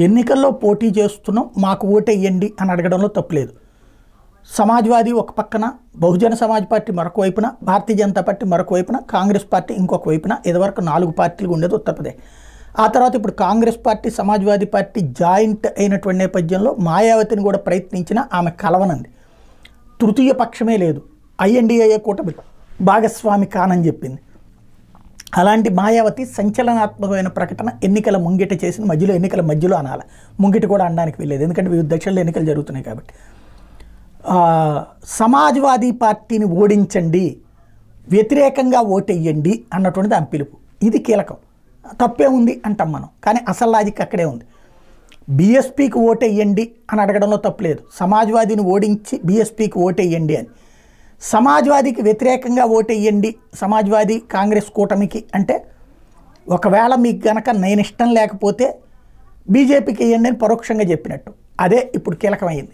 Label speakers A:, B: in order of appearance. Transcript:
A: ఎన్నికల్లో పోటీ చేస్తున్నాం, మాకు ఓటేయండి అని అడగడంలో తప్పులేదు. సమాజ్వాదీ ఒక పక్కన, బహుజన సమాజ్ పార్టీ మరొక వైపున, భారతీయ జనతా పార్టీ మరొక వైపున, కాంగ్రెస్ పార్టీ ఇంకొక వైపున. ఇదివరకు 4 పార్టీలు ఉండేది ఉత్తరప్రదేశ్. ఆ తర్వాత ఇప్పుడు Congress party, Samajwadi party joint అయినటువంటి నేపథ్యంలో మాయావతిని కూడా ప్రయత్నించినా ఆమె కలవనంది. తృతీయ పక్షమే లేదు, ఐఎన్డీఏ కూటమి భాగస్వామి కానని చెప్పింది. అలాంటి మాయావతి సంచలనాత్మకమైన ప్రకటన ఎన్నికల ముంగిట చేసిన ఎన్నికల మధ్యలో అనాలి. ముంగిట కూడా అనడానికి వీల్లేదు, ఎందుకంటే వివిధ దశల్లో ఎన్నికలు జరుగుతున్నాయి కాబట్టి. సమాజ్వాదీ పార్టీని ఓడించండి, వ్యతిరేకంగా ఓటెయ్యండి అన్నటువంటిది ఆమె పిలుపు. ఇది కీలకం. తప్పే ఉంది అంటాం మనం, కానీ అసలు లాజిక్ అక్కడే ఉంది. బీఎస్పీకి ఓటెయ్యండి అని అడగడంలో తప్పులేదు. సమాజ్వాదీని ఓడించి బీఎస్పీకి ఓటెయ్యండి అని. సమాజ్వాదీకి వ్యతిరేకంగా ఓటెయ్యండి, సమాజ్వాదీ కాంగ్రెస్ కూటమికి అంటే ఒకవేళ మీకు గనక నేను ఇష్టం లేకపోతే బీజేపీకి వేయండి అని పరోక్షంగా చెప్పినట్టు. అదే ఇప్పుడు కీలకమైంది.